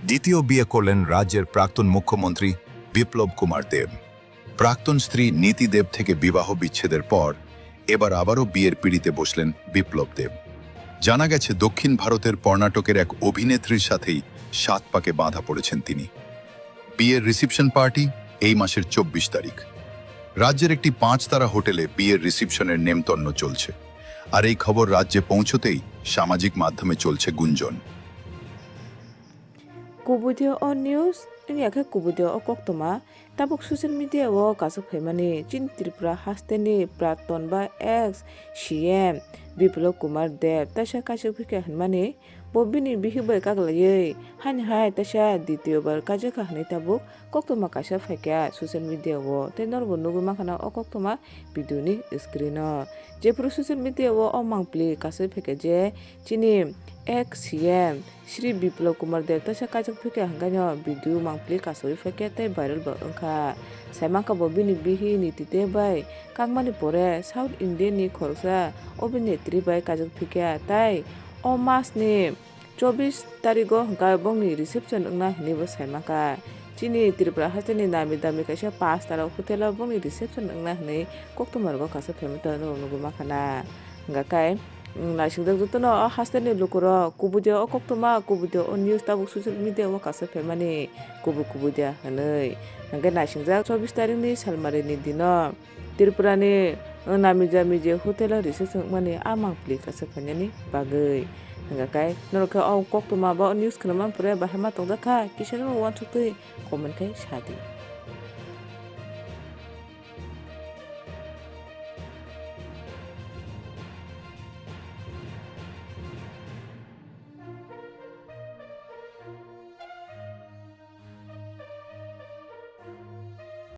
দ্বিতীয় বিয়ে করলেন রাজ্যের প্রাক্তন মুখ্যমন্ত্রী বিপ্লব কুমার দেব। প্রাক্তন স্ত্রী নীতি দেব থেকে বিবাহ বিচ্ছেদের পর এবার আবারও বিয়ের পিঁড়িতে বসলেন বিপ্লব দেব। জানা গেছে দক্ষিণ ভারতের কর্ণাটকের এক অভিনেত্রীর সাথেই 7 পাকে বাঁধা পড়েছেন তিনি। বিয়ের রিসেপশন পার্টি এই মাসের 24 তারিখ। রাজ্যের একটি 5 তারা হোটেলে বিয়ের রিসেপশনের নেমন্তন্ন চলছে। আর এই খবর রাজ্যে পৌঁছতেই সামাজিক মাধ্যমে চলছে গুঞ্জন। KOKBOROK on news ini akha KOKBOROK koktoma tabuk social media o kasuk phaimani chin tripura hasteni praton ba ex CM Biplob kumar Dev tasha kasuk phike hanmani bobini bihibai kaglai han hai tasha দ্বিতীয়বার kaje khani tabuk koktoma kasha phaikya social media o tenor bo nugu makhana o koktoma video ni screen je pro social media o mangpli kasuk phike je chini ex CM Shri Biplob kumar Dev tasha kajak phike hangano video mangpli kasoi phike tai viral ba ongkha saimaka bobini bihi nitite bai kangmani pore South Indian ni khorsa অভিনেত্রী bai kajak phike tai o mas ni 24 tarigo hangka bongni reception ongna hinibo saimaka chini tripura hasteni nami dami kaisa 5 tara hotel bongni reception ongna hini koktomargo kasa phemita no nugu makhana ngakai naisingdak jotono hasteni lukuro KOKBOROK koktoma KOKBOROK news tabuk social media o kasa phemani KOKBOROK hanoi hangke naisingjak 24 tarik ni salmari ni dino Tripura ni nami jami je hotel reception mani amangpli kasa phanyani bagai hangkai norka au koktoma ba news khanaman pore bahama tongjakha kisano 1 2 3 comment kai sadi